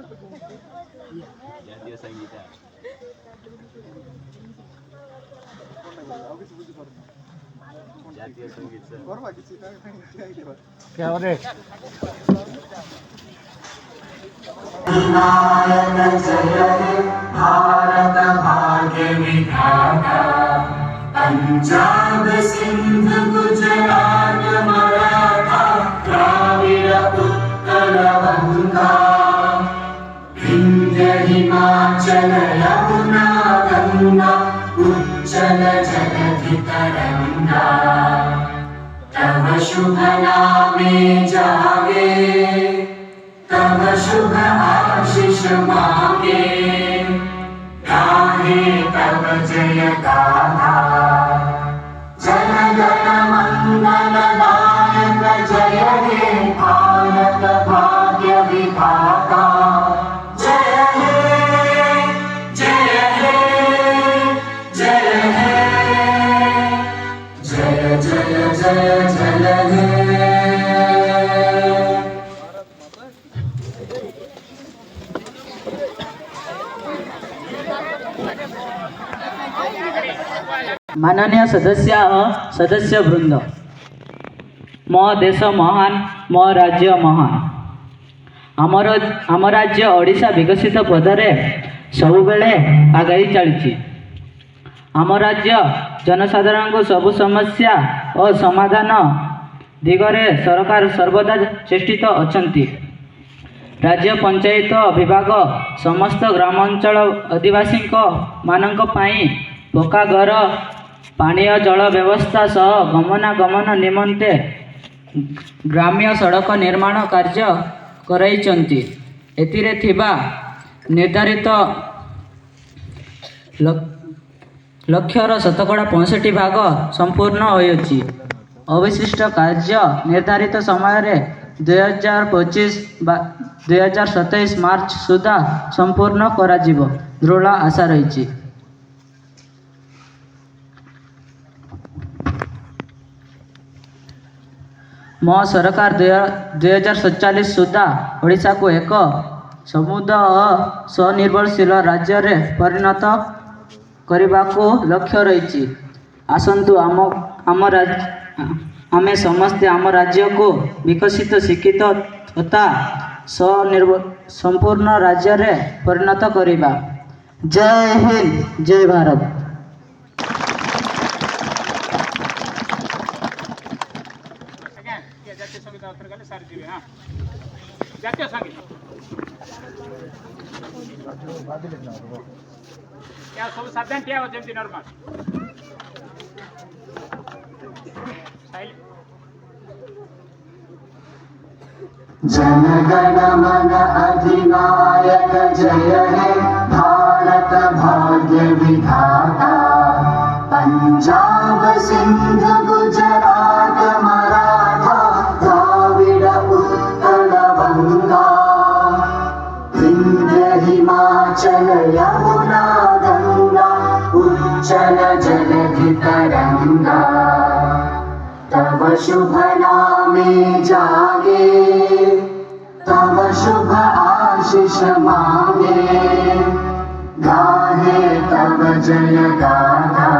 ଜାତୀୟ ସଙ୍ଗୀତ ଜାତୀୟ ସଙ୍ଗୀତ क्या हो रे विनायक जय हे भारत भाग्य विधाता पंजाब सिंध गुजरात मराठा द्राविड़ उत्कल गंगा विंध्य हिमाचल यमुना गंगा उज्जल जलधि तरंगा तव शुभ नामे जागे तव शुभ आशीष मांगे गाहे तव जय गाथा जन गण मंगल दायक जय हे भारत भाग्य विधाता जय हे जय हे जय हे जय जय जय जय हे माननीय सदस्य वृंद मो देश महान मो राज्य महान आम राज्य ओडिशा विकसित पदरे सबुबेले आगाई चली आम राज्य जनसाधारण को सबु समस्या और समाधान दिगरे सरकार सर्वदा चेष्टित अछंती राज्य पंचायत विभाग समस्त ग्रामांचल आदिवासी मानक पाई पक्का घर पानीय जल व्यवस्था सह गमनागमन निमंते ग्राम्य सड़क निर्माण कार्य कराइचंती एतिरे थिबा निर्धारित लक्ष्यर 65 भाग संपूर्ण होइछि अवशिष्ट कार्य निर्धारित समय 2025-2027 मार्च सुधा संपूर्ण करा जिवो दृढ़ आशा रही। मो सरकार 2047 सुधा ओडिशा को एक समुद्र और स्वनिर्भरशील राज्य रे परिणत करने को लक्ष्य रही। आसंतु आमे समस्ते आम राज्य को विकसित शिक्षित तथा स्वनिर्भर संपूर्ण राज्य रे परिणत करिबा। जय हिंद जय भारत। जातीय संगीत अर्थर गले सारी जीवे हां जातीय संगीत क्या सब सावधान क्या हो जेमती नॉर्मल जन गण मन अधिनायक जय हे भारत भाग्य विधाता पंजाब सिंध गुजरात मराठा द्राविड़ उत्कल गंगा विंध्य हिमाचल यमुना गंगा उज्जल जलधि तरंगा तव शुभ नामे जागे तव शुभ आशीष मांगे गाहे तव जय गाथा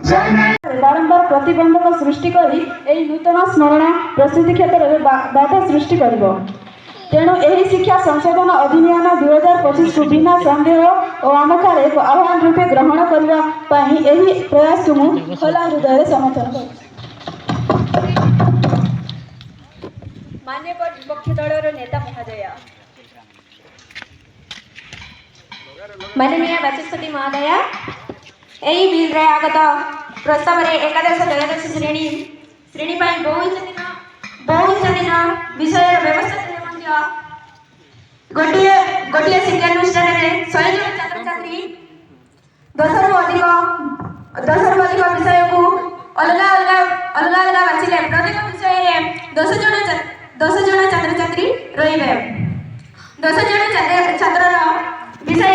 जन बारंबार प्रतिबंधक सृष्टि करी एही नूतन स्मरण प्रसिद्धि क्षेत्र में बाधा सृष्टि करिवो तेणु एही शिक्षा संशोधन अधिनियम 2025 को बिना संदेह और आमखार एक आह्वान रूपे ग्रहण करने एही प्रयास को मु खोला हृदय समर्थन करूँ। मान्यवर विपक्ष दलर नेता महोदय माननीय बाचस्पति महोदय यही बिल रे आगत प्रस्ताव रे एकादश द्वादश श्रेणी बहु दिन विषय व्यवस्था गोटे शिक्षानुष्ठान में 100 जन छात्र छात्री 10 रु अधिक विषय को अलग अलग बाछिले प्रत्येक विषय रे 10 जन छात्र छात्री रहिबे 10 जन छात्र विषय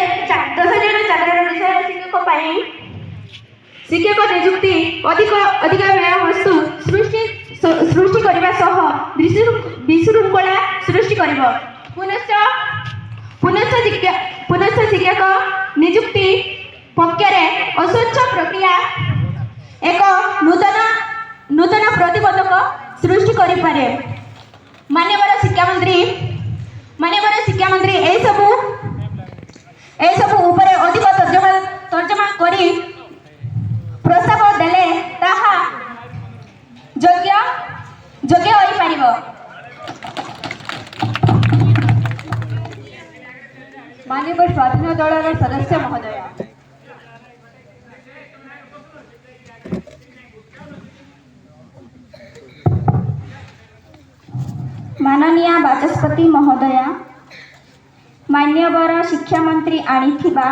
शिक्षक नियुक्ति अधिक व्यय वस्तु सृष्टि करने विशृंखला सृष्टि कर पुनश्च ଶିକ୍ଷକ ନିଯୁକ୍ତି ପକ୍ଷରେ ଅସ୍ୱଚ୍ଛ ପ୍ରକ୍ରିୟା ଏକ ନୂତନ ପ୍ରତିବନ୍ଧକ ସୃଷ୍ଟି କରିପାରେ। ମାନ୍ୟବର ଶିକ୍ଷାମନ୍ତ୍ରୀ ଏସବୁ ଉପରେ ଅଧିକ ତର୍ଜମା କରି ପ୍ରସ୍ତାବ ଦେଲେ ତାହା ଯୋଗ୍ୟ ହୋଇପାରିବ। ମାନ୍ୟବର ସ୍ୱାଧୀନ ଦଳର ସଦସ୍ୟ ମହୋଦୟ, ମାନନୀୟ ବାଚସ୍ପତି ମହୋଦୟ, ମାନ୍ୟବର ଶିକ୍ଷାମନ୍ତ୍ରୀ ଆଣିଥିବା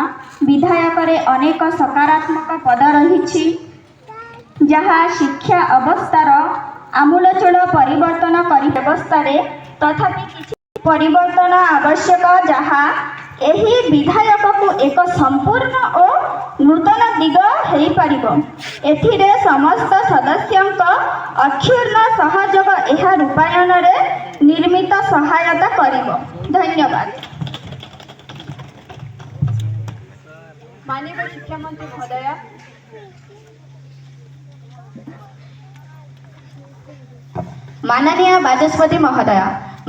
ବିଧାୟକରେ ଅନେକ ସକାରାତ୍ମକ ପଦ ରହିଛି ଯାହା ଶିକ୍ଷା ଅବସ୍ଥାର ଆମୂଳଚୂଳ ପରିବର୍ତ୍ତନ କରି ବ୍ୟବସ୍ଥାରେ ତଥାପି କିଛି ପରିବର୍ତ୍ତନ ଆବଶ୍ୟକ ଯାହା ଏହି ବିଧାୟକକୁ ଏକ ସମ୍ପୂର୍ଣ୍ଣ ଓ ନୂତନ ଦିଗ ହୋଇପାରିବ। ଏଥିରେ ସମସ୍ତ ସଦସ୍ୟଙ୍କ ଅକ୍ଷୁର୍ଣ୍ଣ ସହଯୋଗ ଏହା ରୂପାୟନରେ ନିର୍ମିତ ସହାୟତା କରିବ। ଧନ୍ୟବାଦ। ମାନ୍ୟବର ଶିକ୍ଷାମନ୍ତ୍ରୀ ମହୋଦୟ, ମାନନୀୟ ବାଚସ୍ପତି ମହୋଦୟ,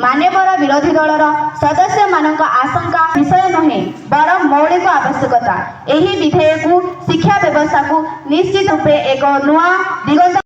ମାନ୍ୟବର ବିରୋଧୀ ଦଳର ସଦସ୍ୟମାନଙ୍କ ଆଶଙ୍କା ବିଷୟ ନୁହେଁ ବରଂ ମୌଳିକ ଆବଶ୍ୟକତା। ଏହି ବିଧେୟକକୁ ଶିକ୍ଷା ବ୍ୟବସ୍ଥାକୁ ନିଶ୍ଚିତ ରୂପେ ଏକ ନୂଆ ଦିଗନ୍ତ